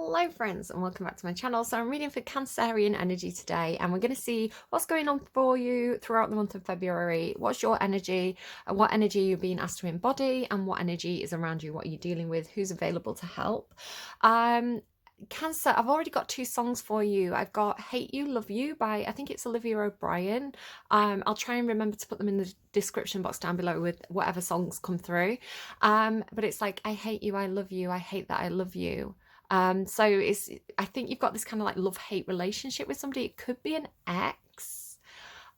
Hello friends and welcome back to my channel. So I'm reading for Cancerian energy today and we're going to see what's going on for you throughout the month of February. What's your energy, what energy you're being asked to embody, and what energy is around you, what are you dealing with, who's available to help. Cancer, I've already got two songs for you. I've got Hate You, Love You by, I think it's Olivia O'Brien. I'll try and remember to put them in the description box down below with whatever songs come through. But it's like, I hate you, I love you, I hate that I love you. So I think you've got this kind of like love-hate relationship with somebody. It could be an ex.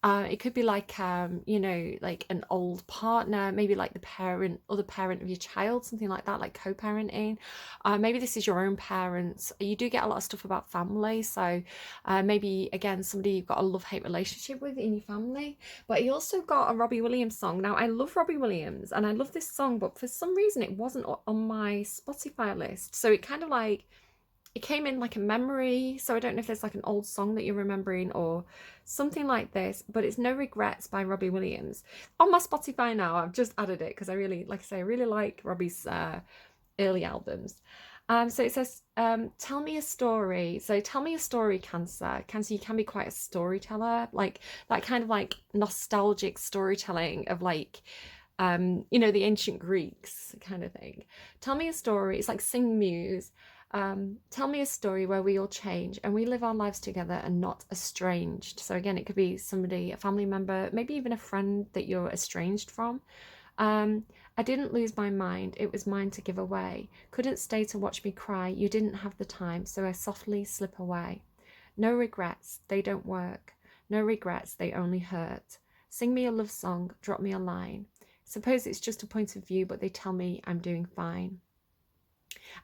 It could be like, like an old partner, maybe like the other parent of your child, something like that, like co-parenting. Maybe this is your own parents. You do get a lot of stuff about family. So maybe, again, somebody you've got a love-hate relationship with in your family. But you also got a Robbie Williams song. Now, I love Robbie Williams and I love this song, but for some reason it wasn't on my Spotify list. So it kind of like, it came in like a memory, so I don't know if there's like an old song that you're remembering or something like this, but it's No Regrets by Robbie Williams. On my Spotify now, I've just added it because I really, like I say, I really like Robbie's early albums. So it says, tell me a story. So tell me a story, Cancer. Cancer, you can be quite a storyteller, like that kind of like nostalgic storytelling of like, the ancient Greeks kind of thing. Tell me a story. It's like sing muse. Tell me a story where we all change and we live our lives together and not estranged. So again, it could be somebody, a family member, maybe even a friend that you're estranged from. I didn't lose my mind, it was mine to give away. Couldn't stay to watch me cry, you didn't have the time, so I softly slip away. No regrets, they don't work. No regrets, they only hurt. Sing me a love song, drop me a line. Suppose it's just a point of view, but they tell me I'm doing fine.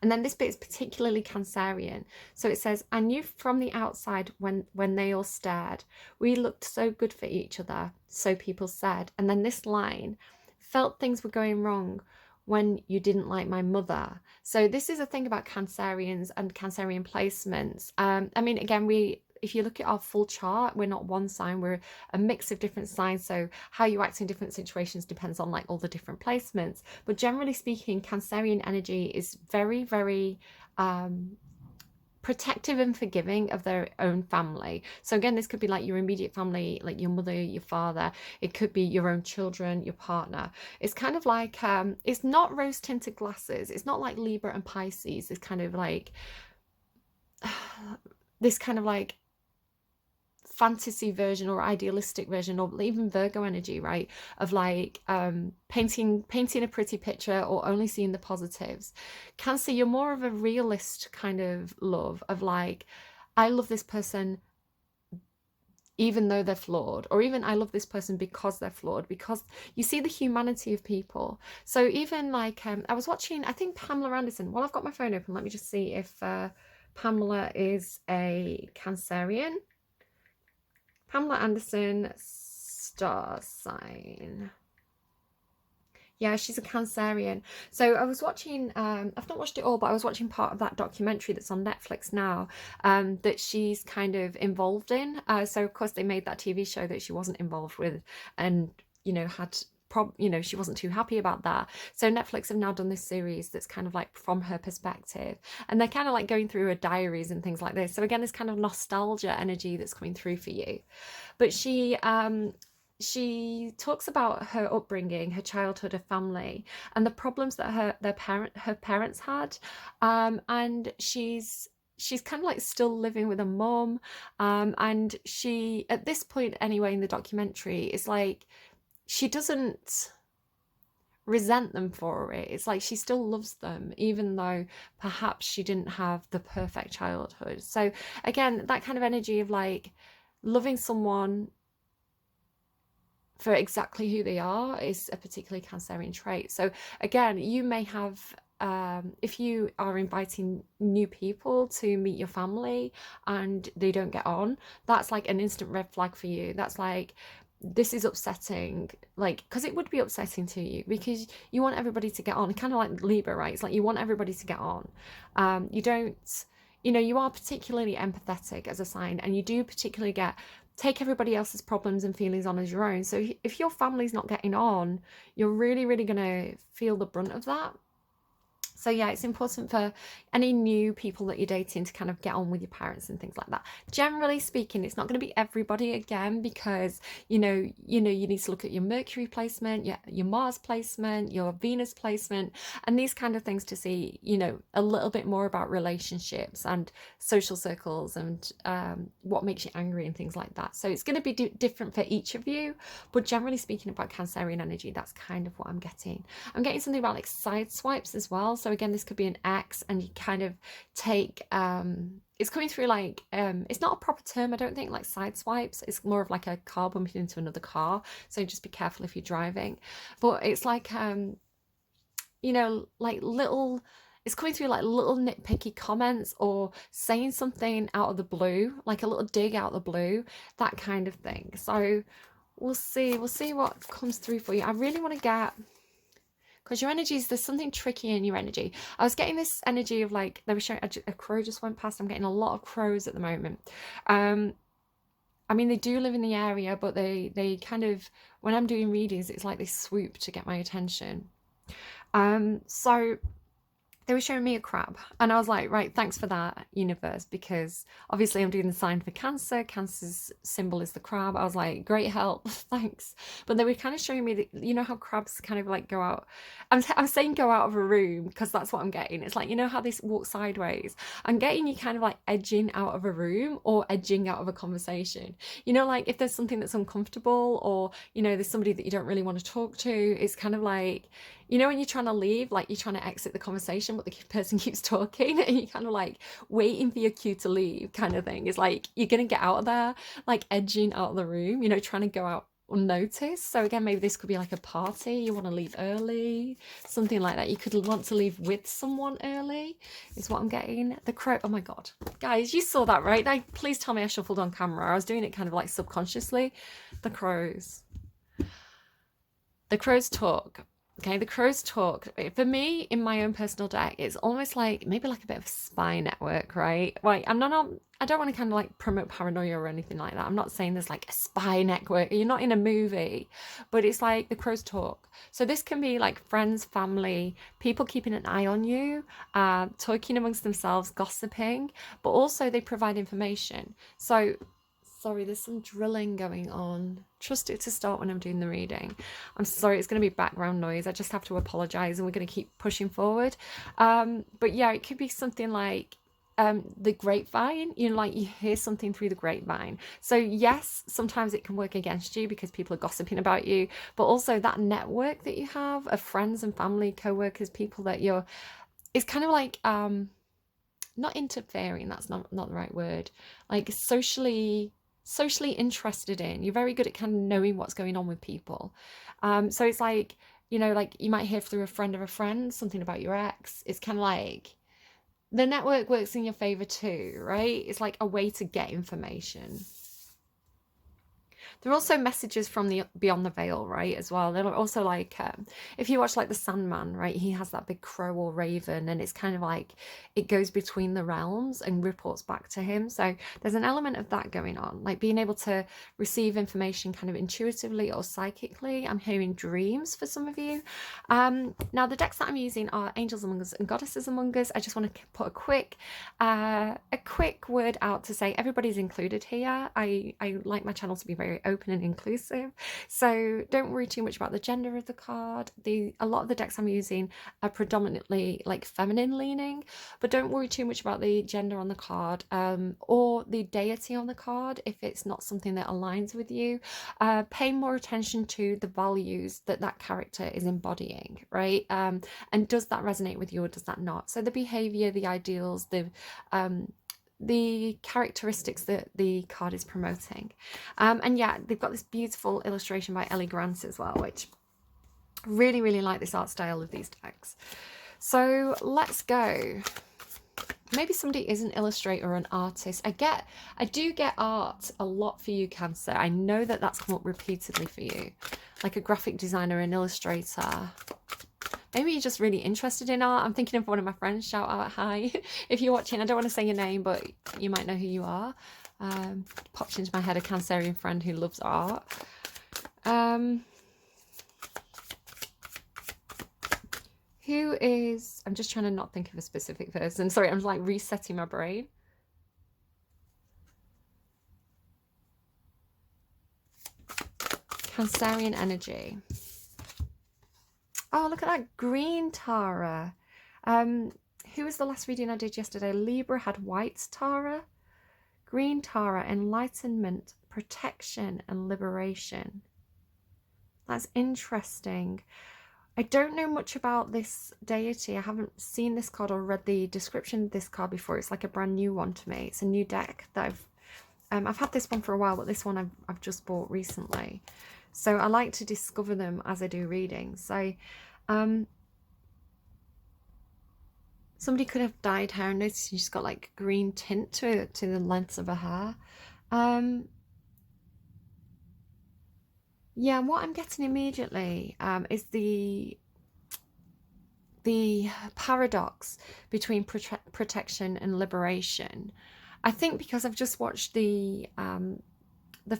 And then this bit is particularly Cancerian. So it says, I knew from the outside when they all stared. We looked so good for each other, so people said. And then this line, felt things were going wrong when you didn't like my mother. So this is a thing about Cancerians and Cancerian placements. I mean, again, if you look at our full chart, we're not one sign, we're a mix of different signs. So how you act in different situations depends on like all the different placements. But generally speaking, Cancerian energy is very, very protective and forgiving of their own family. So again, this could be like your immediate family, like your mother, your father. It could be your own children, your partner. It's kind of like, it's not rose tinted glasses. It's not like Libra and Pisces. It's kind of like, this kind of like fantasy version or idealistic version, or even Virgo energy, right, of like painting a pretty picture or only seeing the positives. Cancer, you're more of a realist kind of love of like, I love this person even though they're flawed, or even I love this person because they're flawed, because you see the humanity of people. So even like I was watching, I think Pamela Anderson, well, I've got my phone open, let me just see if Pamela is a Cancerian. Pamela Anderson, star sign. Yeah, she's a Cancerian. So I was watching, I've not watched it all, but I was watching part of that documentary that's on Netflix now, that she's kind of involved in. So of course they made that TV show that she wasn't involved with, and, had she wasn't too happy about that. So Netflix have now done this series that's kind of like from her perspective, and they're kind of like going through her diaries and things like this. So again, this kind of nostalgia energy that's coming through for you. But she talks about her upbringing, her childhood, her family, and the problems that her parents had, and she's kind of like still living with a mum, and she, at this point anyway in the documentary, is like, she doesn't resent them for it. It's like she still loves them, even though perhaps she didn't have the perfect childhood. So again, that kind of energy of like loving someone for exactly who they are is a particularly Cancerian trait. So again, you may have, if you are inviting new people to meet your family and they don't get on, that's like an instant red flag for you. That's like, this is upsetting, like, because it would be upsetting to you because you want everybody to get on, kind of like Libra, right? It's like you want everybody to get on. You don't, you are particularly empathetic as a sign, and you do particularly take everybody else's problems and feelings on as your own. So if your family's not getting on, you're really, really going to feel the brunt of that. So yeah, it's important for any new people that you're dating to kind of get on with your parents and things like that. Generally speaking, it's not going to be everybody again, because you need to look at your Mercury placement, your Mars placement, your Venus placement, and these kind of things to see, a little bit more about relationships and social circles and what makes you angry and things like that. So it's going to be different for each of you, but generally speaking about Cancerian energy, that's kind of what I'm getting. I'm getting something about like side swipes as well. So again, this could be an ex, and you kind of take it's coming through like it's not a proper term, I don't think, like side swipes. It's more of like a car bumping into another car, so just be careful if you're driving. But it's like like little, it's coming through like little nitpicky comments, or saying something out of the blue, like a little dig out of the blue, that kind of thing. So we'll see what comes through for you. I really want to get, because your energies, there's something tricky in your energy. I was getting this energy of like, they were showing a crow just went past. I'm getting a lot of crows at the moment. I mean, they do live in the area, but they kind of, when I'm doing readings, it's like they swoop to get my attention. So they were showing me a crab, and I was like, right, thanks for that, universe, because obviously I'm doing the sign for Cancer. Cancer's symbol is the crab. I was like, great help, thanks. But they were kind of showing me that, how crabs kind of like go out. I'm saying go out of a room because that's what I'm getting. It's like, how they walk sideways. I'm getting you kind of like edging out of a room or edging out of a conversation. Like if there's something that's uncomfortable, or there's somebody that you don't really want to talk to, it's kind of like, when you're trying to leave, like you're trying to exit the conversation, but the person keeps talking, and you're kind of like waiting for your cue to leave, kind of thing. It's like you're gonna get out of there, like edging out of the room, trying to go out unnoticed. So again, maybe this could be like a party, you want to leave early, something like that. You could want to leave with someone early, is what I'm getting. The crow, oh my god, guys, you saw that, right? Please tell me I shuffled on camera. I was doing it kind of like subconsciously. The crows talk. Okay, the crows talk. For me, in my own personal deck, it's almost like maybe like a bit of a spy network, right? Like I don't want to kind of like promote paranoia or anything like that. I'm not saying there's like a spy network. You're not in a movie, but it's like the crows talk. So this can be like friends, family, people keeping an eye on you, talking amongst themselves, gossiping, but also they provide information. So sorry, there's some drilling going on. Trust it to start when I'm doing the reading. I'm sorry, it's going to be background noise. I just have to apologize, and we're going to keep pushing forward. But yeah, it could be something like the grapevine, like you hear something through the grapevine. So yes, sometimes it can work against you because people are gossiping about you, but also that network that you have of friends and family, co-workers, people that it's kind of like not interfering, that's not the right word, like socially interested in. You're very good at kind of knowing what's going on with people. So it's like, like you might hear through a friend of a friend something about your ex. It's kind of like the network works in your favor too, right? It's like a way to get information. There are also messages from the beyond the veil, right, as well. They're also like, if you watch like The Sandman, right, he has that big crow or raven, and it's kind of like it goes between the realms and reports back to him. So there's an element of that going on, like being able to receive information kind of intuitively or psychically. I'm hearing dreams for some of you. Now the decks that I'm using are Angels Among Us and Goddesses Among Us. I just want to put a quick word out to say everybody's included here. I like my channel to be very open and inclusive, so don't worry too much about the gender of the card. A lot of the decks I'm using are predominantly like feminine leaning, but don't worry too much about the gender on the card or the deity on the card if it's not something that aligns with you. Pay more attention to the values that character is embodying, right? And does that resonate with you or does that not? So the behavior, the ideals, the characteristics that the card is promoting. And yeah, they've got this beautiful illustration by Ellie Grant as well, which really, really like this art style of these decks. So let's go. Maybe somebody is an illustrator or an artist. I do get art a lot for you, Cancer. I know that that's come up repeatedly for you, like a graphic designer, an illustrator. Maybe you're just really interested in art. I'm thinking of one of my friends. Shout out, hi. If you're watching, I don't want to say your name, but you might know who you are. Popped into my head a Cancerian friend who loves art. Who is, I'm just trying to not think of a specific person. Sorry, I'm like resetting my brain. Cancerian energy. Oh, look at that green Tara. Who was the last reading I did yesterday? Libra had white Tara. Green Tara, enlightenment, protection, and liberation. That's interesting. I don't know much about this deity. I haven't seen this card or read the description of this card before. It's like a brand new one to me. It's a new deck that I've had this one for a while, but this one I've just bought recently. So I like to discover them as I do readings. So somebody could have dyed hair. I noticed she's got like green tint to the length of her hair. Yeah, what I'm getting immediately is the paradox between protection and liberation. I think because I've just watched the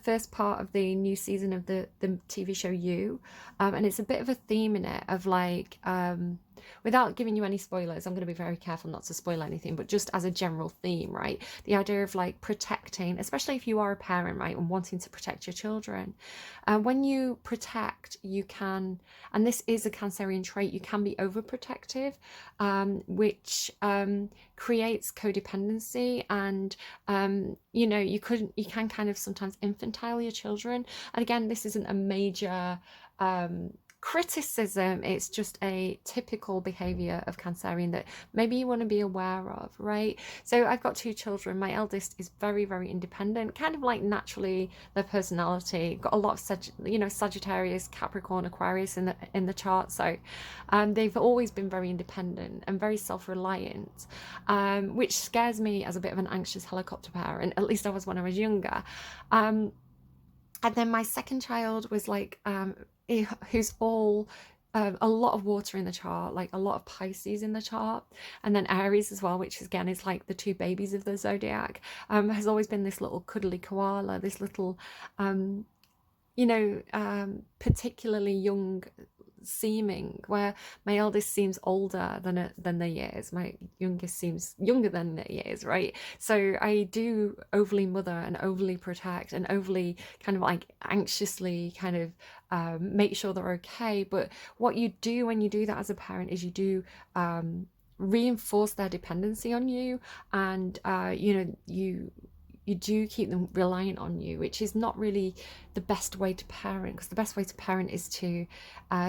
first part of the new season of the TV show You, and it's a bit of a theme in it of like, without giving you any spoilers, I'm going to be very careful not to spoil anything, but just as a general theme, right? The idea of like protecting, especially if you are a parent, right, and wanting to protect your children. When you protect, you can, and this is a Cancerian trait, you can be overprotective, which creates codependency, and you know, you can kind of sometimes infantile your children. And again, this isn't a major criticism, it's just a typical behavior of Cancerian that maybe you want to be aware of, right? So I've got 2 children. My eldest is very, very independent, kind of like naturally their personality, got a lot of Sagittarius, Capricorn, Aquarius in the chart. So they've always been very independent and very self-reliant, which scares me as a bit of an anxious helicopter parent. At least I was when I was younger. And then my second child was like, who's all a lot of water in the chart, like a lot of Pisces in the chart, and then Aries as well, which again is like the 2 babies of the zodiac. Has always been this little cuddly koala, this little, particularly young seeming, where my eldest seems older than the years, my youngest seems younger than the years, right? So I do overly mother and overly protect and overly kind of like anxiously kind of make sure they're okay. But what you do when you do that as a parent is you do reinforce their dependency on you, and you do keep them reliant on you, which is not really the best way to parent, because the best way to parent is to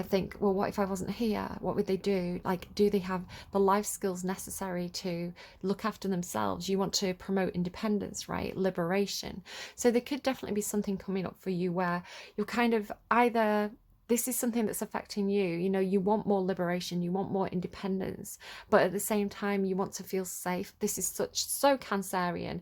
think, well, what if I wasn't here? What would they do? Like, do they have the life skills necessary to look after themselves? You want to promote independence, right? Liberation. So there could definitely be something coming up for you where you're kind of either, this is something that's affecting you, you want more liberation, you want more independence, but at the same time you want to feel safe. This is so Cancerian.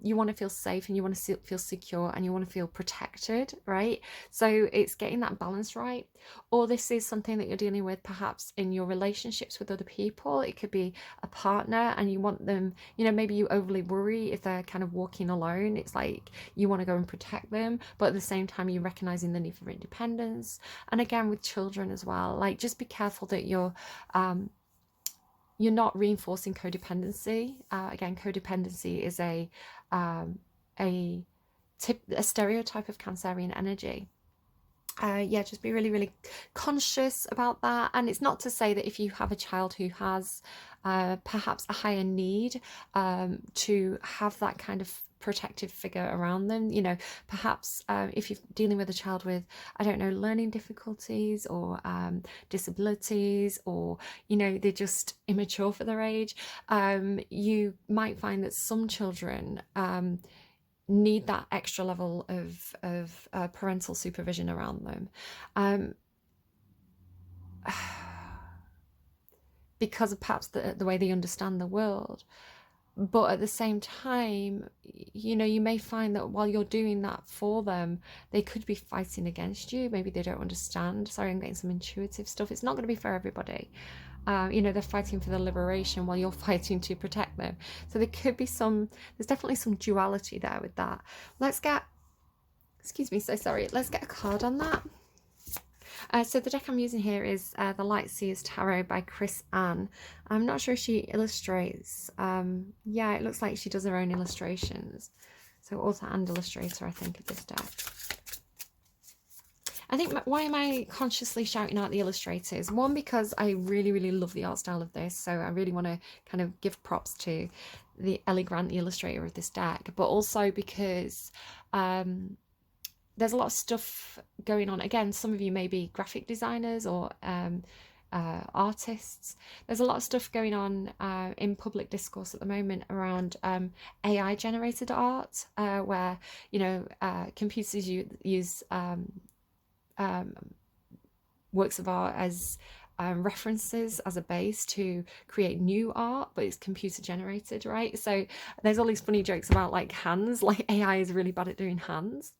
You want to feel safe, and you want to feel secure, and you want to feel protected, right? So it's getting that balance right. Or this is something that you're dealing with perhaps in your relationships with other people. It could be a partner, and you want them, maybe you overly worry if they're kind of walking alone. It's like you want to go and protect them, but at the same time you're recognizing the need for independence. And again, with children as well, like, just be careful that you're not reinforcing codependency. Again, codependency is a stereotype of Cancerian energy. Just be really, really conscious about that. And it's not to say that if you have a child who has perhaps a higher need to have that kind of protective figure around them, perhaps if you're dealing with a child with, I don't know, learning difficulties or disabilities, or they're just immature for their age, you might find that some children need that extra level of parental supervision around them, because of perhaps the way they understand the world. But at the same time, you may find that while you're doing that for them, they could be fighting against you. Maybe they don't understand. Sorry, I'm getting some intuitive stuff. It's not going to be for everybody. They're fighting for their liberation while you're fighting to protect them. So there could be there's definitely some duality there with that. Let's get a card on that. So the deck I'm using here is the Light Seers Tarot by Chris Ann. I'm not sure if she illustrates. Yeah, it looks like she does her own illustrations. So author and illustrator, I think, of this deck. I think, why am I consciously shouting out the illustrators? One, because I really, really love the art style of this. So I really want to kind of give props to the Ellie Grant, the illustrator of this deck. But also because there's a lot of stuff going on. Again, some of you may be graphic designers or artists. There's a lot of stuff going on in public discourse at the moment around AI generated art, where, you know, computers use works of art as references as a base to create new art, but it's computer generated, right? So there's all these funny jokes about like hands, like AI is really bad at doing hands.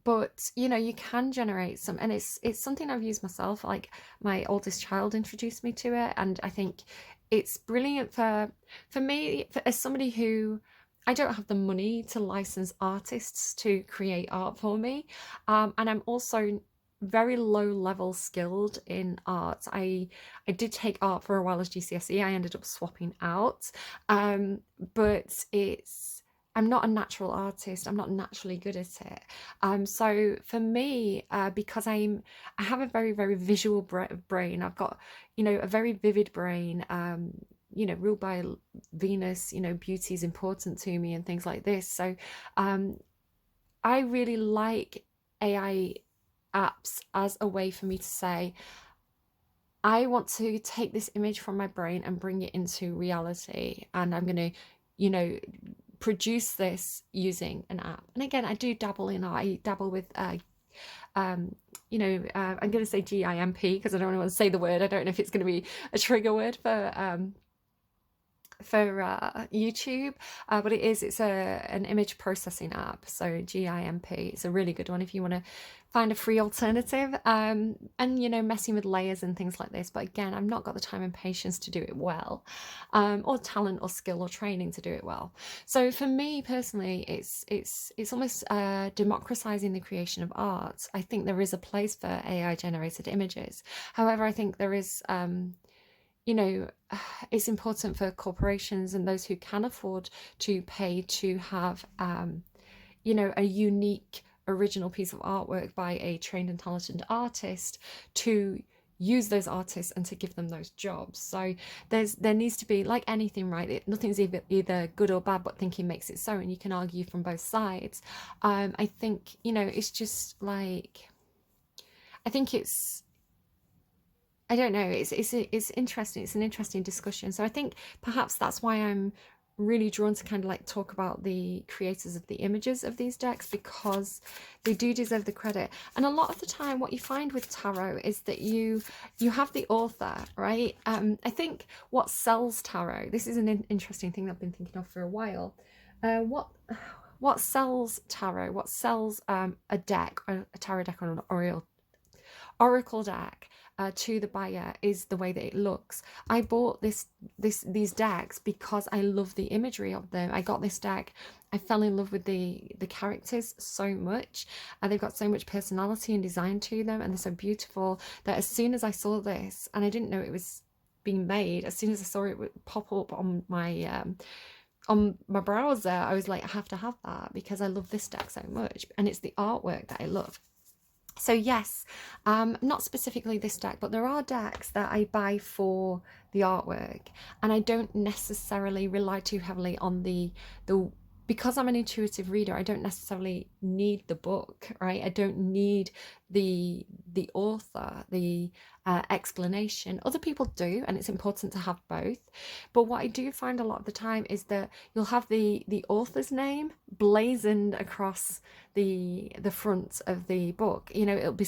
But you know, you can generate some, and it's something I've used myself. Like my oldest child introduced me to it, and I think it's brilliant for me, as somebody who, I don't have the money to license artists to create art for me, and I'm also very low level skilled in art. I did take art for a while as GCSE. I ended up swapping out, but I'm not a natural artist. I'm not naturally good at it. So for me, because I have a very, very visual brain. I've got, you know, a very vivid brain. You know, ruled by Venus. You know, beauty is important to me and things like this. So, I really like AI apps as a way for me to say, I want to take this image from my brain and bring it into reality, and I'm going to, you know, produce this using an app. And again, I do dabble in art. I dabble with you know, I'm going to say GIMP because I don't want to say the word. I don't know if it's going to be a trigger word for YouTube, but it's an image processing app. So GIMP, it's a really good one if you want to find a free alternative, and you know, messing with layers and things like this. But again, I've not got the time and patience to do it well, or talent or skill or training to do it well. So for me personally, it's almost democratizing the creation of art. I think there is a place for AI generated images. However, I think there is you know, it's important for corporations and those who can afford to pay to have, you know, a unique original piece of artwork by a trained and talented artist, to use those artists and to give them those jobs. So there needs to be, like anything, right? Nothing's either good or bad, but thinking makes it so, and you can argue from both sides. I think, you know, it's just like, I think I don't know. It's interesting. It's an interesting discussion. So I think perhaps that's why I'm really drawn to kind of like talk about the creators of the images of these decks, because they do deserve the credit. And a lot of the time, what you find with tarot is that you have the author, right? I think what sells tarot. This is an interesting thing I've been thinking of for a while. What sells tarot? What sells a deck, a tarot deck, or an oracle deck, to the buyer is the way that it looks. I bought these decks because I love the imagery of them. I got this deck, I fell in love with the characters so much, and they've got so much personality and design to them, and they're so beautiful, that as soon as I saw this, and I didn't know it was being made, as soon as I saw it pop up on my browser, I was like, I have to have that because I love this deck so much, and it's the artwork that I love. So yes, not specifically this deck, but there are decks that I buy for the artwork, and I don't necessarily rely too heavily on the because I'm an intuitive reader. I don't necessarily need the book, right? I don't need the author, the explanation. Other people do, and it's important to have both. But what I do find a lot of the time is that you'll have the author's name blazoned across the front of the book. You know, it'll be,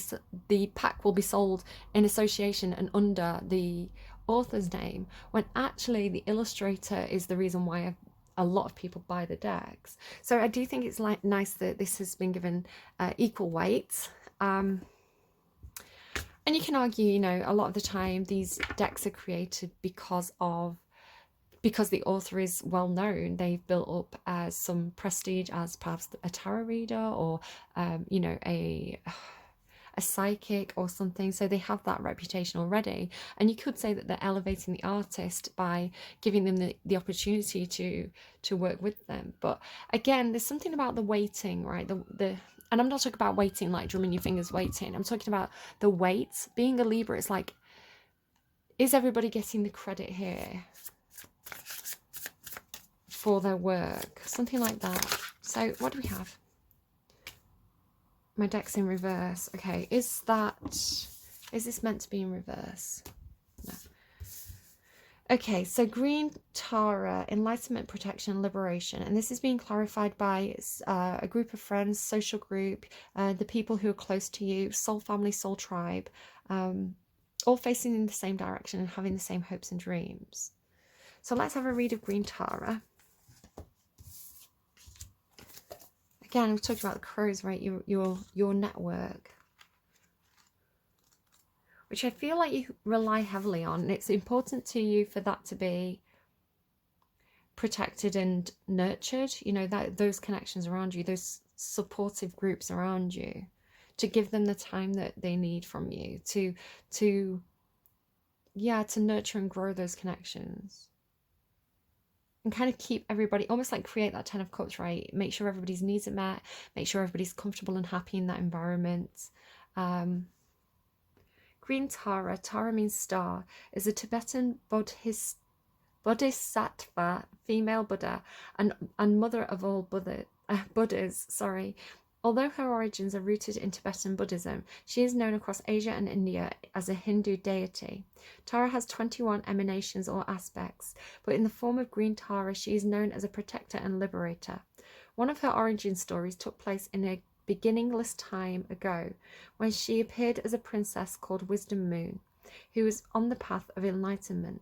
the pack will be sold in association and under the author's name, when actually the illustrator is the reason why a lot of people buy the decks. So I do think it's like nice that this has been given equal weight. And you can argue, you know, a lot of the time these decks are created because the author is well known. They've built up some prestige as perhaps a tarot reader, or you know, a a psychic or something, so they have that reputation already. And you could say that they're elevating the artist by giving them the opportunity to work with them. But again, there's something about the waiting, right? And I'm not talking about waiting like drumming your fingers waiting. I'm talking about the wait. Being a Libra, it's like, is everybody getting the credit here for their work? Something like that. So what do we have? My deck's in reverse. Okay, is this meant to be in reverse? No. Okay, so green Tara, enlightenment, protection, liberation. And this is being clarified by a group of friends, social group, the people who are close to you, soul family, soul tribe, all facing in the same direction and having the same hopes and dreams. So let's have a read of green Tara. Again, we've talked about the crows, right? Your network, which I feel like you rely heavily on. And it's important to you for that to be protected and nurtured. You know, that those connections around you, those supportive groups around you, to give them the time that they need from you to nurture and grow those connections. And kind of keep everybody, almost like create that 10 of Cups, right? Make sure everybody's needs are met, make sure everybody's comfortable and happy in that environment. Green Tara, Tara means star, is a Tibetan Bodhisattva, female Buddha, and mother of all Buddhas. Although her origins are rooted in Tibetan Buddhism, she is known across Asia and India as a Hindu deity. Tara has 21 emanations or aspects, but in the form of green Tara, she is known as a protector and liberator. One of her origin stories took place in a beginningless time ago, when she appeared as a princess called Wisdom Moon, who was on the path of enlightenment.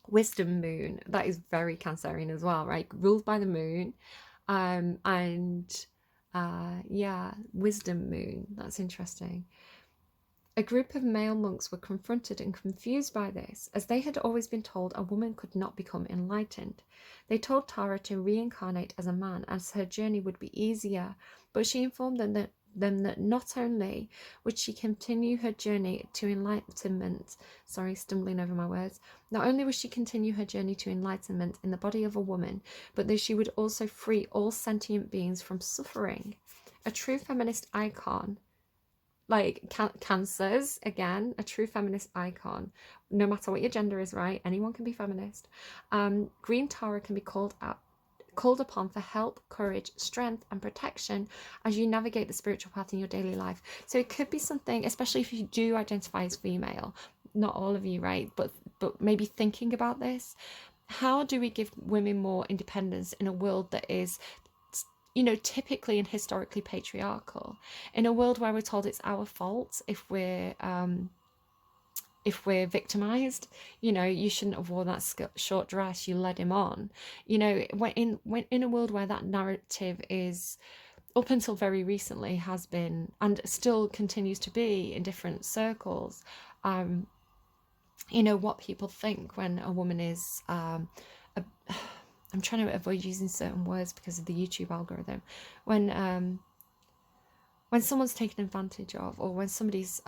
Wisdom Moon, that is very Cancerian as well, right? Ruled by the moon, Wisdom Moon, that's interesting. A group of male monks were confronted and confused by this, as they had always been told a woman could not become enlightened. They told Tara to reincarnate as a man, as her journey would be easier, but she informed them that not only would she continue her journey to enlightenment, stumbling over my words, not only would she continue her journey to enlightenment in the body of a woman, but that she would also free all sentient beings from suffering. A true feminist icon, like Cancers, again, a true feminist icon. No matter what your gender is, right? Anyone can be feminist. Green Tara can be called upon for help, courage, strength, and protection as you navigate the spiritual path in your daily life. So it could be something, especially if you do identify as female, not all of you, right? But maybe thinking about this. How do we give women more independence in a world that is, you know, typically and historically patriarchal, in a world where we're told it's our fault if we're victimized? You know, you shouldn't have worn that short dress, you led him on. You know, when in a world where that narrative is, up until very recently, has been and still continues to be in different circles, you know, what people think when a woman is I'm trying to avoid using certain words because of the YouTube algorithm. When someone's taken advantage of, or when somebody's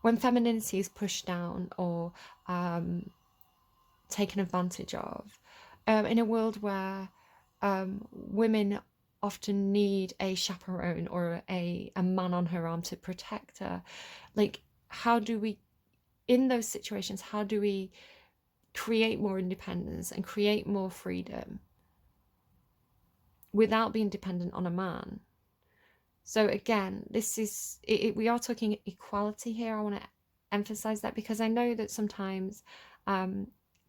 when femininity is pushed down or taken advantage of, in a world where women often need a chaperone or a man on her arm to protect her, like, how do we, in those situations, how do we create more independence and create more freedom without being dependent on a man? So again, this is we are talking equality here. I want to emphasize that, because I know that sometimes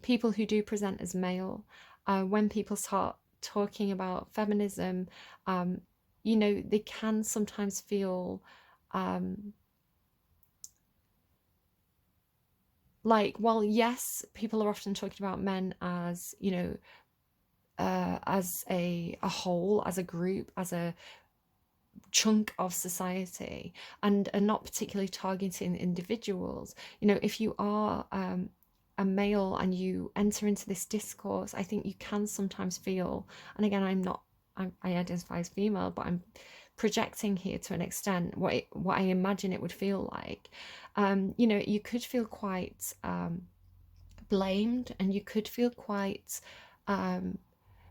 people who do present as male, when people start talking about feminism, you know, they can sometimes feel like, well, yes, people are often talking about men as, you know, as a whole, as a group, as a chunk of society, and are not particularly targeting individuals. You know, if you are a male and you enter into this discourse, I think you can sometimes feel, and again, I identify as female, but I'm projecting here to an extent what I imagine it would feel like. You could feel quite blamed, and you could feel quite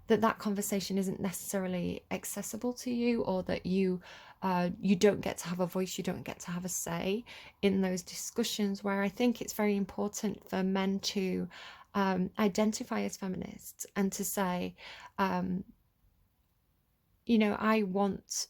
that conversation isn't necessarily accessible to you, or that you don't get to have a voice, you don't get to have a say in those discussions, where I think it's very important for men to identify as feminists and to say, I want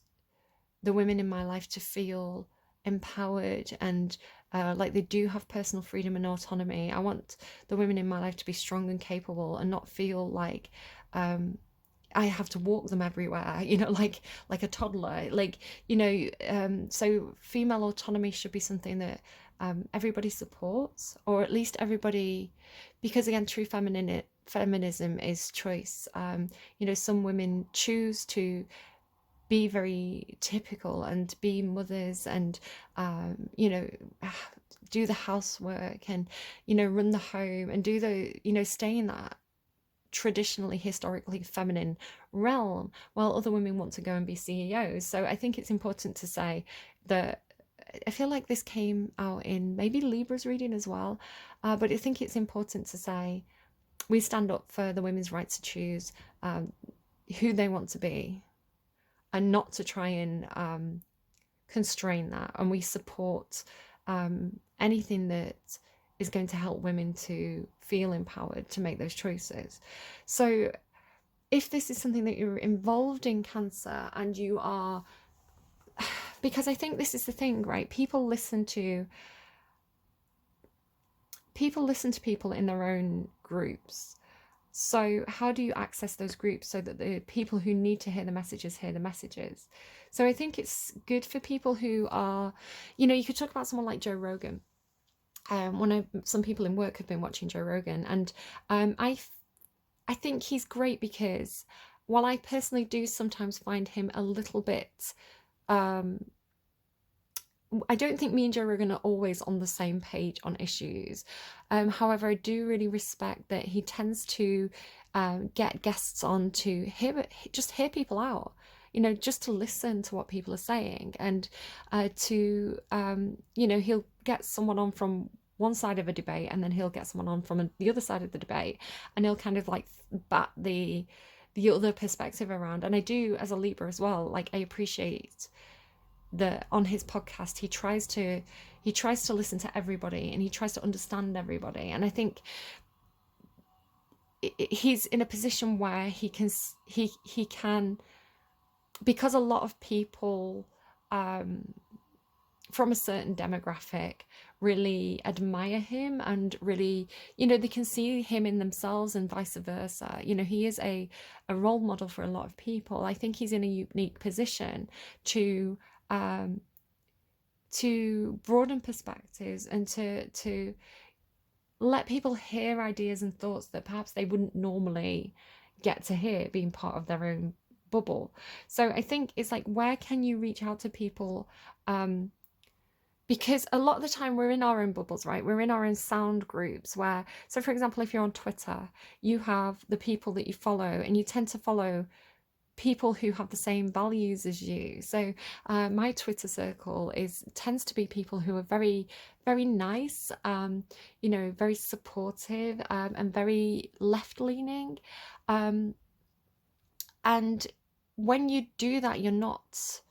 the women in my life to feel empowered and like they do have personal freedom and autonomy. I want the women in my life to be strong and capable and not feel like I have to walk them everywhere, like a toddler. So female autonomy should be something that everybody supports, or at least everybody, because again, true feminism is choice. Some women choose to be very typical and be mothers and do the housework and run the home and do stay in that traditionally historically feminine realm, while other women want to go and be CEOs. So I think it's important to say that I feel like this came out in maybe Libra's reading as well, but I think it's important to say we stand up for the women's right to choose who they want to be, and not to try and constrain that. And we support anything that is going to help women to feel empowered to make those choices. So if this is something that you're involved in, Cancer, and you are, because I think this is the thing, right? People listen to people in their own groups. So how do you access those groups so that the people who need to hear the messages hear the messages? So I think it's good for people who are, you could talk about someone like Joe Rogan. Some people in work have been watching Joe Rogan, and I think he's great, because while I personally do sometimes find him a little bit, I don't think me and Joe Rogan are always on the same page on issues. However, I do really respect that he tends to get guests on to hear people out, just to listen to what people are saying, and he'll get someone on from one side of a debate, and then he'll get someone on from the other side of the debate, and he'll kind of like bat the other perspective around. And I do, as a Libra as well, like I appreciate that on his podcast he tries to listen to everybody, and he tries to understand everybody. And I think he's in a position where he can, because a lot of people from a certain demographic really admire him, and really, they can see him in themselves, and vice versa. He is a role model for a lot of people. I think he's in a unique position to broaden perspectives, and to let people hear ideas and thoughts that perhaps they wouldn't normally get to hear, being part of their own bubble. So I think it's like, where can you reach out to people? Because a lot of the time we're in our own bubbles, right? We're in our own sound groups where, so for example, if you're on Twitter, you have the people that you follow, and you tend to follow people who have the same values as you. So my Twitter circle tends to be people who are very, very nice, very supportive, and very left-leaning. And when you do that, you're not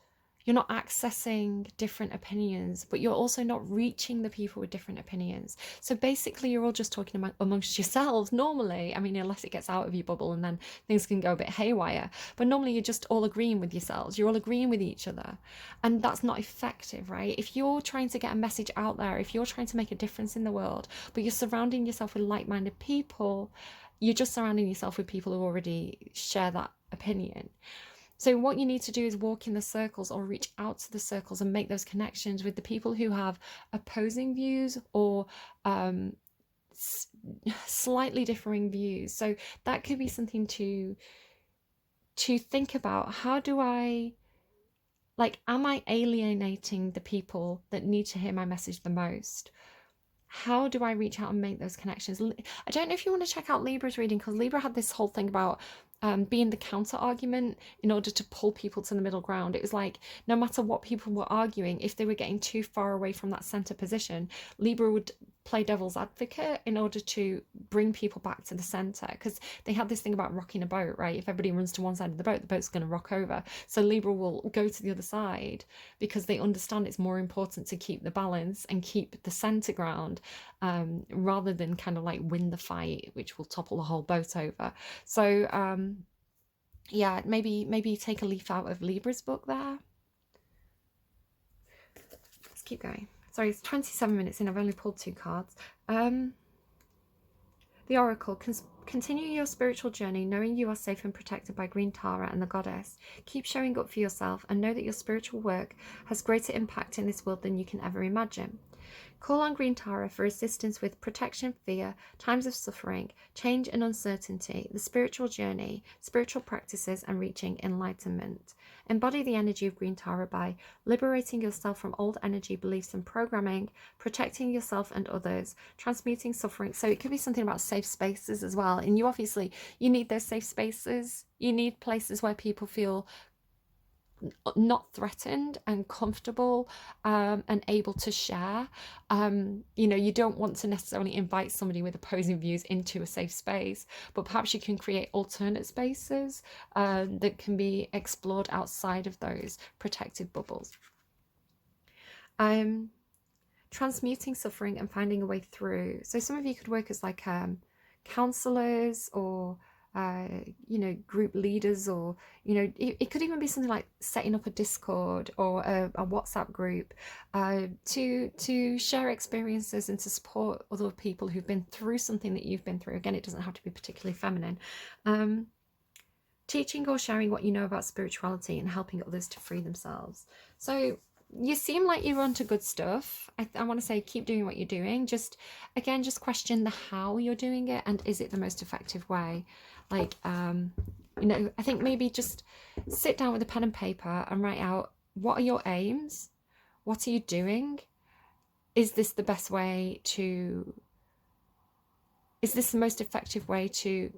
accessing different opinions, but you're also not reaching the people with different opinions. So basically you're all just talking amongst yourselves normally. I mean, unless it gets out of your bubble, and then things can go a bit haywire. But normally you're just all agreeing with yourselves. You're all agreeing with each other. And that's not effective, right? If you're trying to get a message out there, if you're trying to make a difference in the world, but you're surrounding yourself with like-minded people, you're just surrounding yourself with people who already share that opinion. So what you need to do is walk in the circles, or reach out to the circles, and make those connections with the people who have opposing views, or slightly differing views. So that could be something to think about. How do I, am I alienating the people that need to hear my message the most? how do I reach out and make those connections? I don't know if you want to check out Libra's reading, because Libra had this whole thing about being the counter argument in order to pull people to the middle ground. It was like, no matter what people were arguing, if they were getting too far away from that center position, Libra would play devil's advocate in order to bring people back to the center, because they had this thing about rocking a boat, right? If everybody runs to one side of the boat's going to rock over. So Libra will go to the other side because they understand it's more important to keep the balance and keep the center ground, rather than kind of like win the fight, which will topple the whole boat over. So yeah, maybe take a leaf out of Libra's book there. Let's keep going. Sorry, it's 27 minutes in. I've only pulled 2 cards. The Oracle. Continue your spiritual journey knowing you are safe and protected by Green Tara and the Goddess. Keep showing up for yourself and know that your spiritual work has greater impact in this world than you can ever imagine. Call on Green Tara for assistance with protection, fear, times of suffering, change and uncertainty, the spiritual journey, spiritual practices, and reaching enlightenment. Embody the energy of Green Tara by liberating yourself from old energy, beliefs, and programming, protecting yourself and others, transmuting suffering. So it could be something about safe spaces as well. And you need those safe spaces. You need places where people feel not threatened and comfortable, and able to share. You don't want to necessarily invite somebody with opposing views into a safe space, but perhaps you can create alternate spaces that can be explored outside of those protected bubbles. Transmuting suffering and finding a way through. So some of you could work as like counselors, or group leaders, or it could even be something like setting up a Discord or a WhatsApp group to share experiences and to support other people who've been through something that you've been through. Again, it doesn't have to be particularly feminine. Teaching or sharing what you know about spirituality and helping others to free themselves. So you seem like you're onto good stuff. I want to say keep doing what you're doing. Just question the how you're doing it, and is it the most effective way? Like, I think maybe just sit down with a pen and paper and write out, what are your aims? What are you doing? Is this the best way to, is this the most effective way to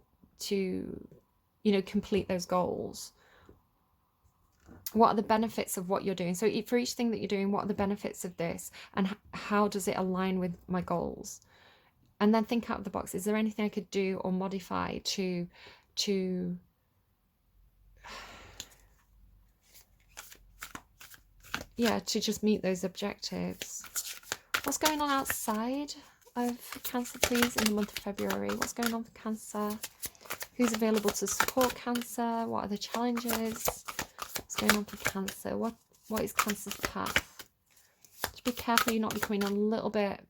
complete those goals? What are the benefits of what you're doing? So for each thing that you're doing, what are the benefits of this, and how does it align with my goals? And then think out of the box. Is there anything I could do or modify to just meet those objectives? What's going on outside of Cancer, please, in the month of February? What's going on for Cancer? Who's available to support Cancer? What are the challenges? What's going on for Cancer? What is Cancer's path? Just be careful you're not becoming a little bit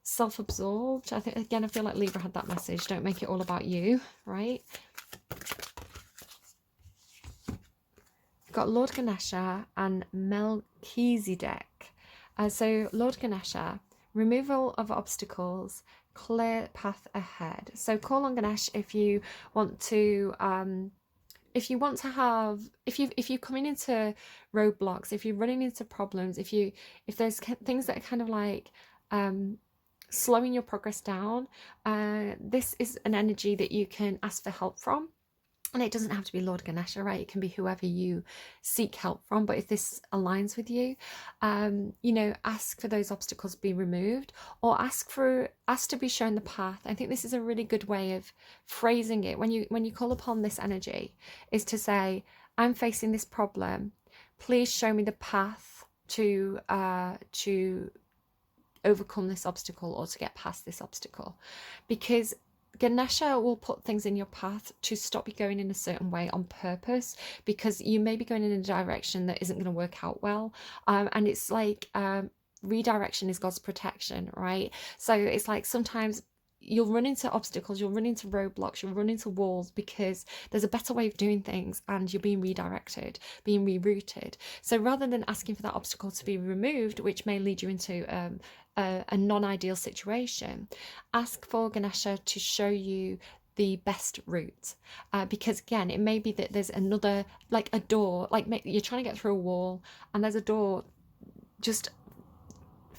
self-absorbed. I feel like Libra had that message. Don't make it all about you, right? We've got Lord Ganesha and Melchizedek. So Lord Ganesha, removal of obstacles, clear path ahead. So call on Ganesh if you want to if you're coming into roadblocks, if you're running into problems, if there's things that are kind of like slowing your progress down, this is an energy that you can ask for help from. And it doesn't have to be Lord Ganesha, right? It can be whoever you seek help from. But if this aligns with you, ask for those obstacles to be removed, or ask to be shown the path. I think this is a really good way of phrasing it. When you call upon this energy, is to say, I'm facing this problem. Please show me the path to overcome this obstacle, or to get past this obstacle. Because Ganesha will put things in your path to stop you going in a certain way on purpose, because you may be going in a direction that isn't going to work out well. And it's like redirection is God's protection, right? So it's like sometimes you'll run into obstacles, you'll run into roadblocks, you'll run into walls because there's a better way of doing things and you're being redirected, being rerouted. So rather than asking for that obstacle to be removed, which may lead you into a non-ideal situation, ask for Ganesha to show you the best route, because again, it may be that there's another, like a door, like you're trying to get through a wall and there's a door just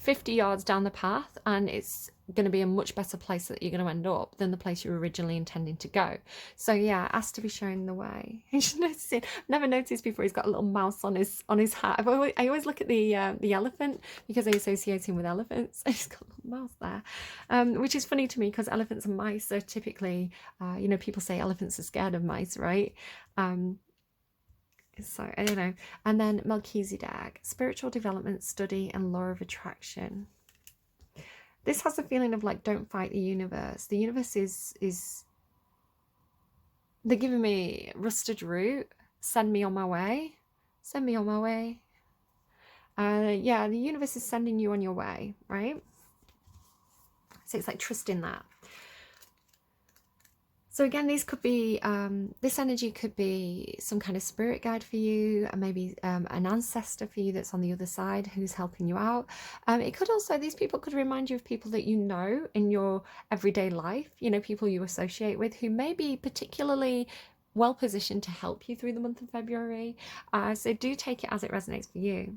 50 yards down the path, and it's going to be a much better place that you're going to end up than the place you were originally intending to go. So yeah, asked to be shown the way. I've never noticed before he's got a little mouse on his hat. I always look at the elephant because I associate him with elephants. He's got a little mouse there, which is funny to me because elephants and mice are typically, you know, people say elephants are scared of mice, right? So I don't know. And then Melchizedek, spiritual development, study, and law of attraction. This has a feeling of like, don't fight the universe. The universe is they're giving me rusted root. Send me on my way. Send me on my way. Yeah, the universe is sending you on your way, right? So it's like trusting that. So again, these could be, this energy could be some kind of spirit guide for you, and maybe an ancestor for you that's on the other side who's helping you out. It could also, these people could remind you of people that you know in your everyday life, you know, people you associate with who may be particularly well positioned to help you through the month of February. So do take it as it resonates for you.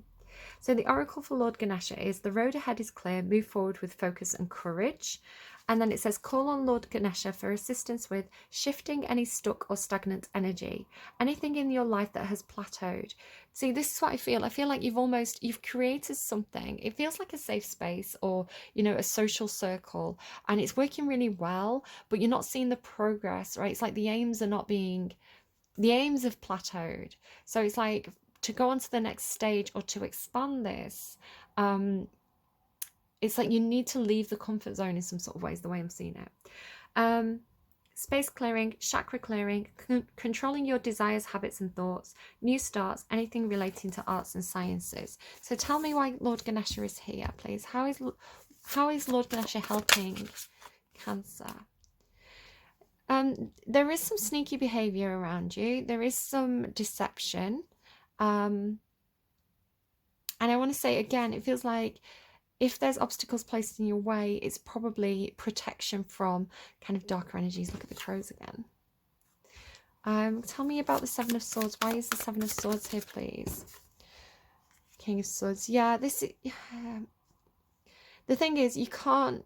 So the oracle for Lord Ganesha is, the road ahead is clear, move forward with focus and courage. And then it says, call on Lord Ganesha for assistance with shifting any stuck or stagnant energy, anything in your life that has plateaued. See, this is what I feel. I feel like you've created something. It feels like a safe space or, you know, a social circle, and it's working really well, but you're not seeing the progress, right? It's like the aims have plateaued. So it's like, to go on to the next stage or to expand this, it's like you need to leave the comfort zone in some sort of ways, the way I'm seeing it. Space clearing, chakra clearing, controlling your desires, habits and thoughts, new starts, anything relating to arts and sciences. So tell me why Lord Ganesha is here, please. How is Lord Ganesha helping Cancer? There is some sneaky behavior around you. There is some deception. And I want to say again, it feels like if there's obstacles placed in your way, it's probably protection from kind of darker energies. Look at the crows again. Tell me about the Seven of Swords. Why is the Seven of Swords here, please? King of Swords. Yeah, this is... The thing is, you can't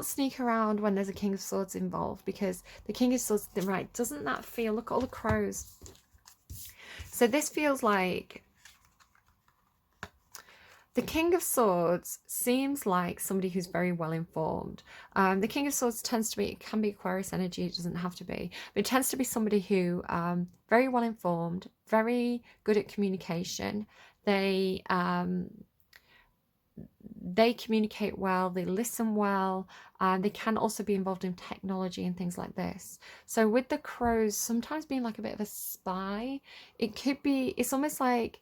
sneak around when there's a King of Swords involved, because the King of Swords, right, doesn't that feel... Look at all the crows. So this feels like... The King of Swords seems like somebody who's very well informed. The King of Swords tends to be, it can be Aquarius energy, it doesn't have to be, but it tends to be somebody who very well informed, very good at communication. They communicate well, they listen well, they can also be involved in technology and things like this. So with the crows sometimes being like a bit of a spy, it could be, it's almost like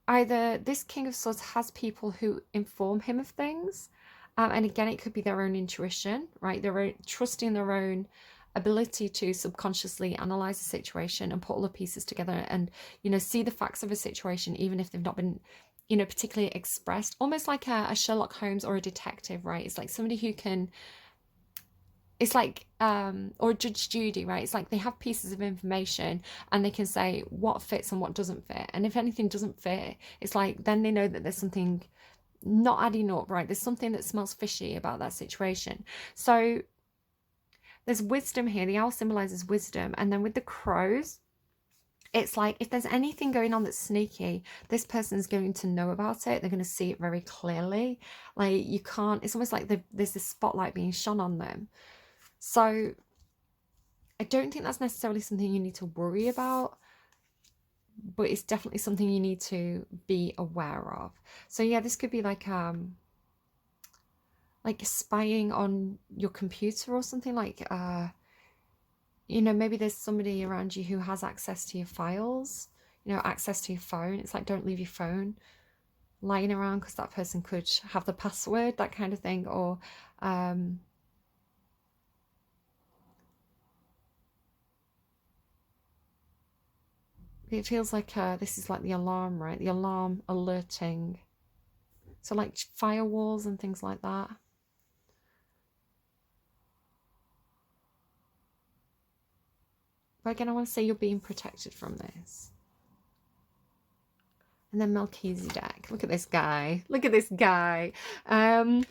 either this King of Swords has people who inform him of things, and again, it could be their own intuition, right? They're trusting their own ability to subconsciously analyze a situation and put all the pieces together and, you know, see the facts of a situation, even if they've not been, you know, particularly expressed. Almost like a Sherlock Holmes or a detective, right? It's like somebody who can... It's like, or Judge Judy, right? It's like they have pieces of information and they can say what fits and what doesn't fit. And if anything doesn't fit, it's like, then they know that there's something not adding up, right? There's something that smells fishy about that situation. So there's wisdom here. The owl symbolizes wisdom. And then with the crows, it's like, if there's anything going on that's sneaky, this person's going to know about it. They're going to see it very clearly. Like, you can't, it's almost like there's this spotlight being shone on them. So I don't think that's necessarily something you need to worry about, but it's definitely something you need to be aware of. So yeah, this could be like spying on your computer or something, like you know, maybe there's somebody around you who has access to your files, you know, access to your phone. It's like, don't leave your phone lying around because that person could have the password, that kind of thing. Or it feels like this is like the alarm, right? The alarm alerting. So like firewalls and things like that. But again, I want to say you're being protected from this. And then Melchizedek. Look at this guy. Look at this guy. Got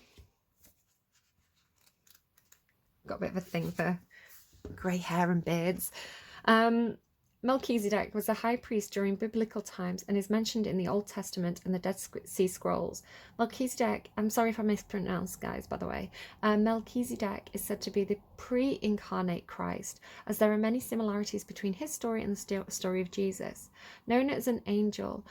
a bit of a thing for grey hair and beards. Melchizedek was a high priest during biblical times and is mentioned in the Old Testament and the Dead Sea Scrolls. Melchizedek, I'm sorry if I mispronounced, guys, by the way. Melchizedek is said to be the pre-incarnate Christ, as there are many similarities between his story and the story of Jesus. Known as an angel,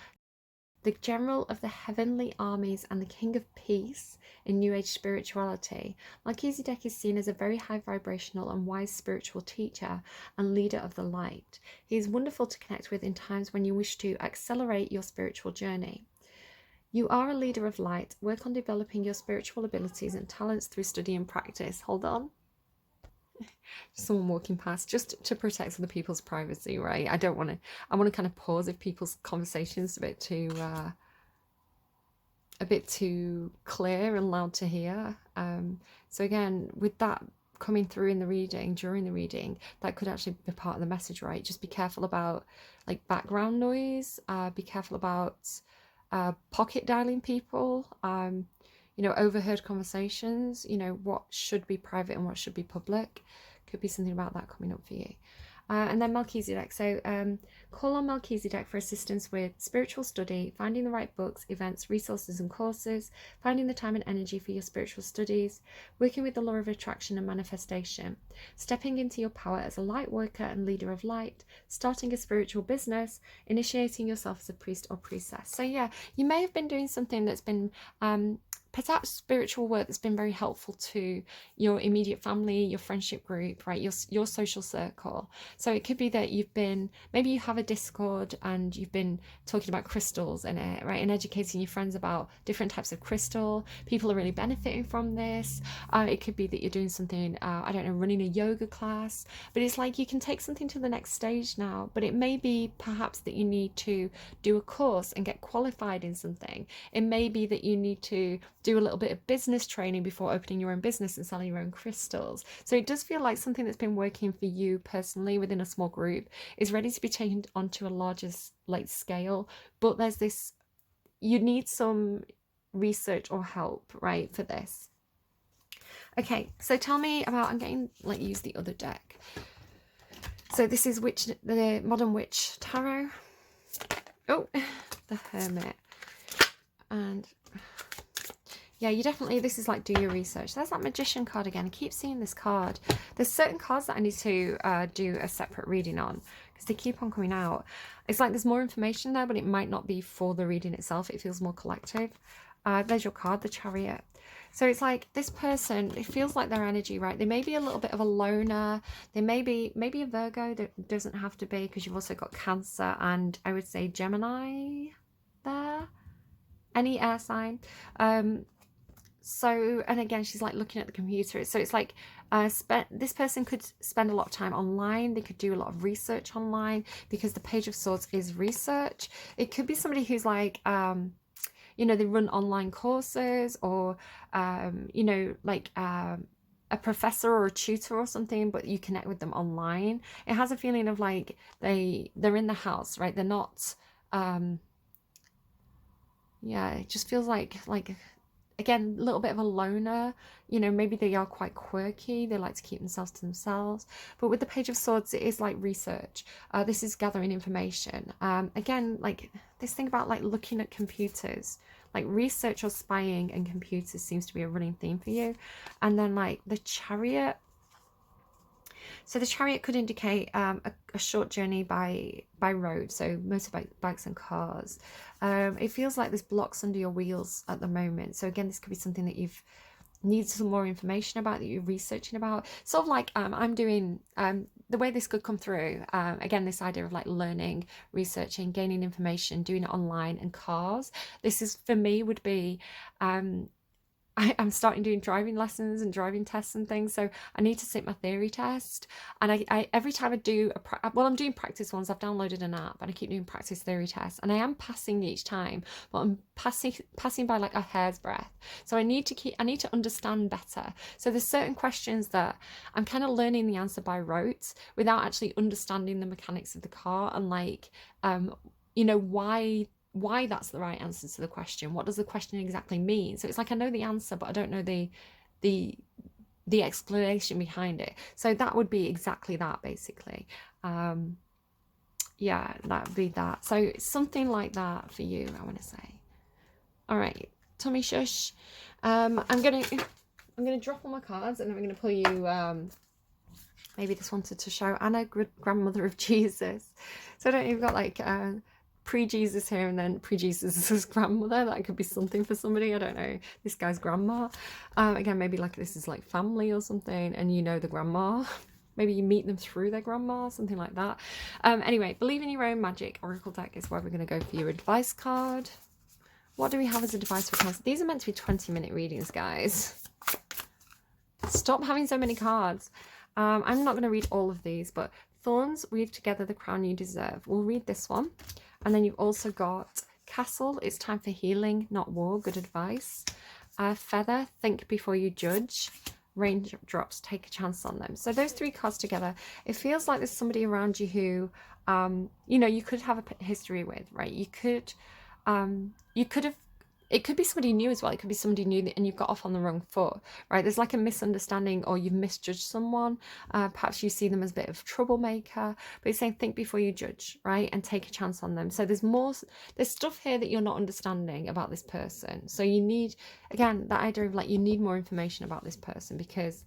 the general of the heavenly armies and the king of peace in New Age spirituality, Melchizedek is seen as a very high vibrational and wise spiritual teacher and leader of the light. He is wonderful to connect with in times when you wish to accelerate your spiritual journey. You are a leader of light. Work on developing your spiritual abilities and talents through study and practice. Hold on. Someone walking past, just to protect other people's privacy, right? I want to kind of pause if people's conversations a bit too clear and loud to hear. So again, with that coming through in the reading, during the reading, that could actually be part of the message, right? Just be careful about like background noise, be careful about pocket dialing people, you know, overheard conversations, you know, what should be private and what should be public. Could be something about that coming up for you. And then Melchizedek. So call on Melchizedek for assistance with spiritual study, finding the right books, events, resources and courses, finding the time and energy for your spiritual studies, working with the law of attraction and manifestation, stepping into your power as a light worker and leader of light, starting a spiritual business, initiating yourself as a priest or priestess. So yeah, you may have been doing something that's been perhaps spiritual work that's been very helpful to your immediate family, your friendship group, right? Your social circle. So it could be that you've been, maybe you have a Discord and you've been talking about crystals in it, right? And educating your friends about different types of crystal. People are really benefiting from this. It could be that you're doing something, I don't know, running a yoga class, but it's like you can take something to the next stage now, but it may be perhaps that you need to do a course and get qualified in something. It may be that you need to do a little bit of business training before opening your own business and selling your own crystals. So it does feel like something that's been working for you personally within a small group is ready to be taken onto a larger like scale, but there's this, you need some research or help, right, for this. Okay, so tell me about, I'm getting like use the other deck. So this is the Modern Witch Tarot. Oh, the Hermit. And yeah, you definitely, this is like do your research. There's that Magician card again. I keep seeing this card. There's certain cards that I need to do a separate reading on because they keep on coming out. It's like there's more information there, but it might not be for the reading itself. It feels more collective. There's your card, the Chariot. So it's like this person, it feels like their energy, right? They may be a little bit of a loner. They may be maybe a Virgo. That doesn't have to be, because you've also got Cancer and I would say Gemini there. Any air sign. So, and again, she's like looking at the computer. So it's like this person could spend a lot of time online. They could do a lot of research online because the Page of Swords is research. It could be somebody who's like, you know, they run online courses or, you know, like a professor or a tutor or something, but you connect with them online. It has a feeling of like they're in the house, right? They're not, yeah, it just feels like again, a little bit of a loner, you know, maybe they are quite quirky, they like to keep themselves to themselves. But with the Page of Swords, it is like research. This is gathering information. Again, like this thing about like looking at computers, like research or spying and computers seems to be a running theme for you. And then like the Chariot. So the Chariot could indicate a short journey by road, so motorbikes and cars. It feels like there's blocks under your wheels at the moment. So again, this could be something that you've need some more information about, that you're researching about. Sort of like I'm doing, the way this could come through, again, this idea of like learning, researching, gaining information, doing it online, and cars. This is, for me, would be I'm starting doing driving lessons and driving tests and things, so I need to sit my theory test. And I every time I do I'm doing practice ones. I've downloaded an app and I keep doing practice theory tests, and I am passing each time, but I'm passing by like a hair's breadth. So I need to understand better. So there's certain questions that I'm kind of learning the answer by rote without actually understanding the mechanics of the car and like you know, why why that's the right answer to the question. What does the question exactly mean? So it's like I know the answer, but I don't know the explanation behind it. So that would be exactly that, basically. Yeah, that would be that. So something like that for you, I want to say. All right, Tommy Shush. I'm gonna drop all my cards, and I'm gonna pull you. Maybe this wanted to show Anna, grandmother of Jesus. So I don't know, you've got like pre-Jesus here and then pre-Jesus's grandmother. That could be something for somebody. I don't know. This guy's grandma. Again, maybe like this is like family or something, and you know the grandma. Maybe you meet them through their grandma, something like that. Anyway, believe in your own magic. Oracle deck is where we're going to go for your advice card. What do we have as advice for Cancer? These are meant to be 20-minute readings, guys. Stop having so many cards. I'm not going to read all of these, but Thorns, weave together the crown you deserve. We'll read this one. And then you've also got Castle, it's time for healing, not war, good advice. Feather, think before you judge. Raindrops, take a chance on them. So those three cards together, it feels like there's somebody around you who, you know, you could have a history with, right? You could have, it could be somebody new as well. It could be somebody new and you've got off on the wrong foot, right? There's like a misunderstanding, or you've misjudged someone. Perhaps you see them as a bit of a troublemaker, but it's saying think before you judge, right? And take a chance on them. So there's stuff here that you're not understanding about this person. So you need, again, that idea of like, you need more information about this person, because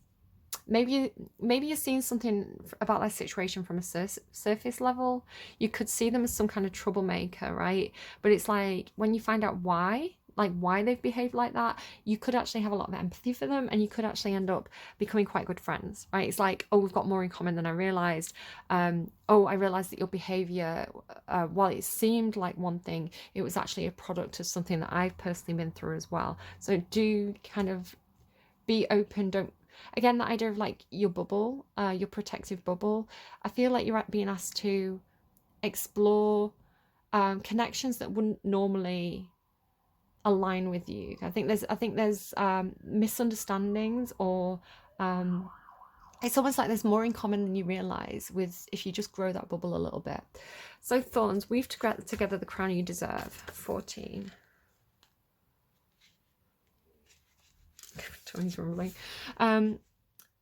maybe you're seeing something about their situation from a surface level. You could see them as some kind of troublemaker, right? But it's like when you find out why they've behaved like that, you could actually have a lot of empathy for them, and you could actually end up becoming quite good friends, right? It's like, oh, we've got more in common than I realized. Oh, I realized that your behavior, while it seemed like one thing, it was actually a product of something that I've personally been through as well. So do kind of be open. Don't, again, that idea of like your bubble, your protective bubble. I feel like you're being asked to explore connections that wouldn't normally align with you. I think there's misunderstandings, or it's almost like there's more in common than you realize with if you just grow that bubble a little bit. So Thorns, weave together the crown you deserve. 14. Tony's rumbling.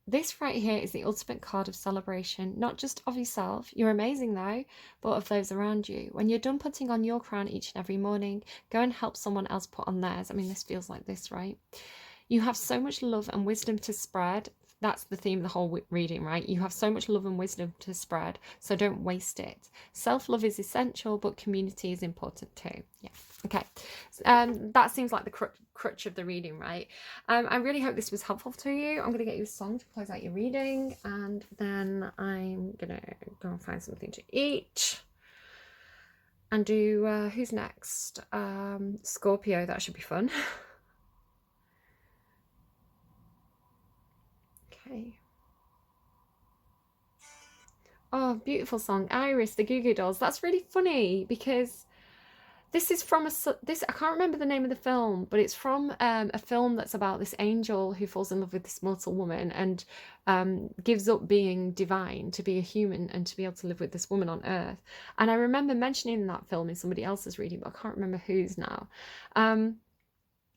This right here is the ultimate card of celebration, not just of yourself, you're amazing though, but of those around you. When you're done putting on your crown each and every morning, go and help someone else put on theirs. I mean, this feels like this, right? You have so much love and wisdom to spread. That's the theme of the whole reading, right? You have so much love and wisdom to spread, so don't waste it. Self-love is essential, but community is important too. Yeah. Okay. That seems like the crutch of the reading, right? I really hope this was helpful to you. I'm going to get you a song to close out your reading, and then I'm going to go and find something to eat and do, who's next? Scorpio, that should be fun. Okay. Oh, beautiful song. Iris, the Goo Goo Dolls. That's really funny because this is from I can't remember the name of the film, but it's from a film that's about this angel who falls in love with this mortal woman and gives up being divine to be a human and to be able to live with this woman on earth. And I remember mentioning that film in somebody else's reading, but I can't remember whose now.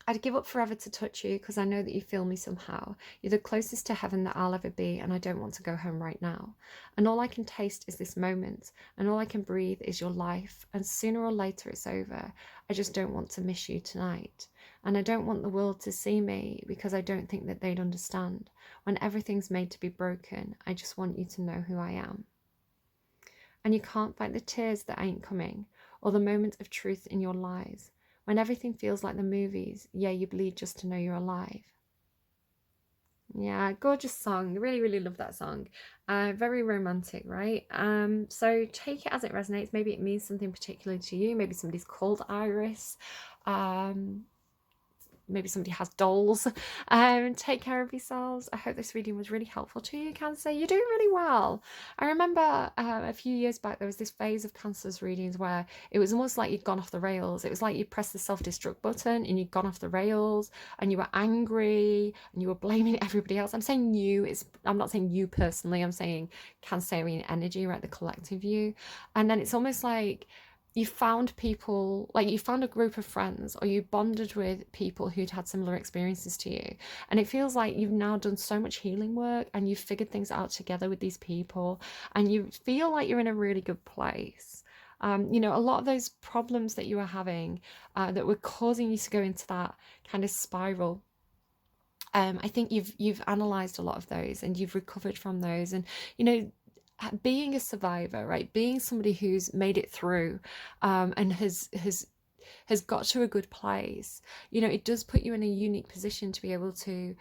I'd give up forever to touch you because I know that you feel me somehow. You're the closest to heaven that I'll ever be, and I don't want to go home right now. And all I can taste is this moment, and all I can breathe is your life, and sooner or later it's over. I just don't want to miss you tonight. And I don't want the world to see me because I don't think that they'd understand. When everything's made to be broken, I just want you to know who I am. And you can't fight the tears that ain't coming, or the moment of truth in your lies. When everything feels like the movies, yeah, you bleed just to know you're alive. Yeah, gorgeous song. Really, really love that song. Very romantic, right? So take it as it resonates. Maybe it means something particular to you. Maybe somebody's called Iris. Maybe somebody has dolls. Take care of yourselves. I hope this reading was really helpful to you, Cancer. You're doing really well. I remember a few years back there was this phase of Cancer's readings where it was almost like you'd gone off the rails. It was like you pressed the self-destruct button and you'd gone off the rails and you were angry and you were blaming everybody else. I'm saying you, I'm not saying you personally, I'm saying Cancerian energy, right? The collective you. And then it's almost like you found people, like you found a group of friends, or you bonded with people who'd had similar experiences to you, and it feels like you've now done so much healing work and you've figured things out together with these people, and you feel like you're in a really good place. You know, a lot of those problems that you were having, that were causing you to go into that kind of spiral, I think you've analyzed a lot of those and you've recovered from those. And you know, being a survivor, right, being somebody who's made it through, and has got to a good place, you know, it does put you in a unique position to be able to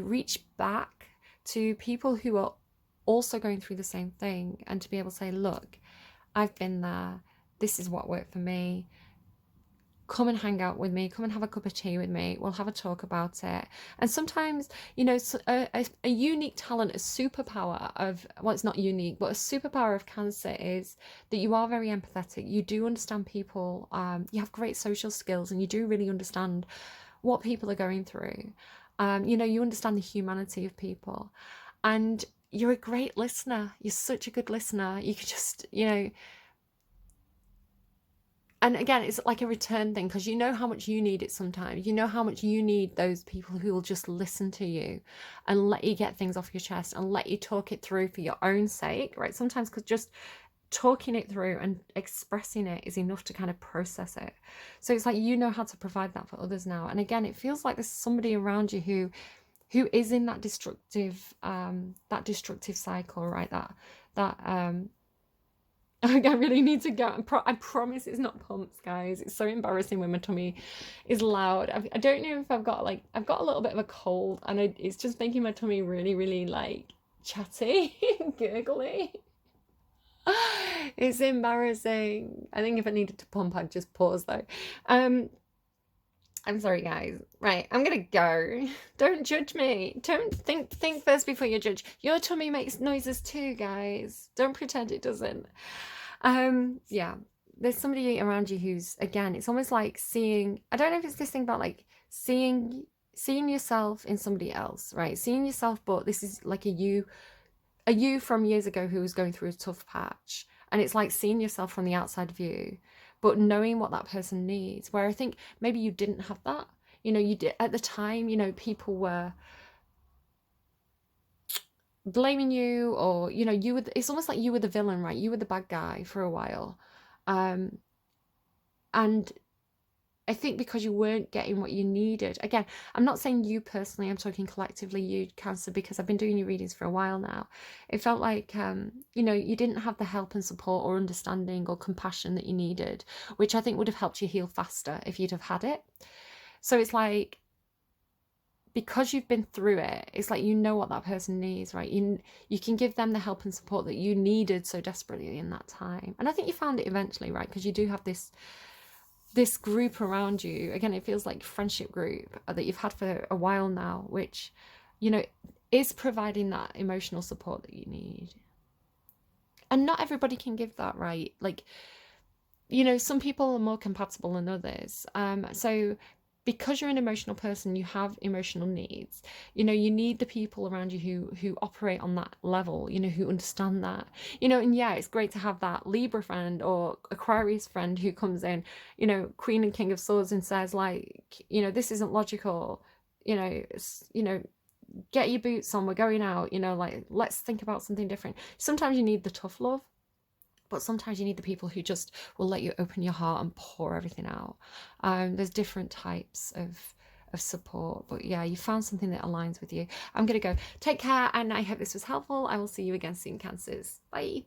reach back to people who are also going through the same thing, and to be able to say, look, I've been there, this is what worked for me, come and hang out with me, come and have a cup of tea with me, we'll have a talk about it. And sometimes, you know, a unique talent, a superpower of, well, it's not unique, but a superpower of Cancer is that you are very empathetic, you do understand people, you have great social skills, and you do really understand what people are going through. You know, you understand the humanity of people, and you're a great listener, you're such a good listener, you could just, you know, and again, it's like a return thing, because you know how much you need it sometimes. You know how much you need those people who will just listen to you and let you get things off your chest and let you talk it through for your own sake, right? Sometimes, because just talking it through and expressing it is enough to kind of process it. So it's like, you know how to provide that for others now. And again, it feels like there's somebody around you who is in that destructive cycle, right? I really need to go. I promise it's not pumps, guys. It's so embarrassing when my tummy is loud. I don't know if I've got a little bit of a cold, and it's just making my tummy really, really like chatty, gurgly. It's embarrassing. I think if I needed to pump, I'd just pause though. I'm sorry, guys. Right, I'm gonna go. Don't judge me. Don't think first before you judge. Your tummy makes noises too, guys. Don't pretend it doesn't. Yeah. There's somebody around you who's, again, it's almost like seeing, I don't know if it's this thing about like seeing yourself in somebody else, right? Seeing yourself, but this is like a you from years ago who was going through a tough patch. And it's like seeing yourself from the outside view, but knowing what that person needs, where I think maybe you didn't have that. You know, you did at the time, you know, people were blaming you, or, you know, it's almost like you were the villain, right? You were the bad guy for a while. And I think because you weren't getting what you needed. Again, I'm not saying you personally, I'm talking collectively, you, Cancer, because I've been doing your readings for a while now. It felt like, you know, you didn't have the help and support or understanding or compassion that you needed, which I think would have helped you heal faster if you'd have had it. So it's like, because you've been through it, it's like, you know what that person needs, right? You can give them the help and support that you needed so desperately in that time. And I think you found it eventually, right? Because you do have this group around you. Again, it feels like friendship group that you've had for a while now, which, you know, is providing that emotional support that you need. And not everybody can give that, right? Like, you know, some people are more compatible than others. So because you're an emotional person, you have emotional needs. You know, you need the people around you who operate on that level, you know, who understand that. You know, and yeah, it's great to have that Libra friend or Aquarius friend who comes in, you know, Queen and King of Swords, and says, like, you know, this isn't logical, you know, get your boots on, we're going out, you know, like, let's think about something different. Sometimes you need the tough love, but sometimes you need the people who just will let you open your heart and pour everything out. There's different types of support, but yeah, you found something that aligns with you. I'm gonna go. Take care, and I hope this was helpful. I will see you again soon, Cancers. Bye.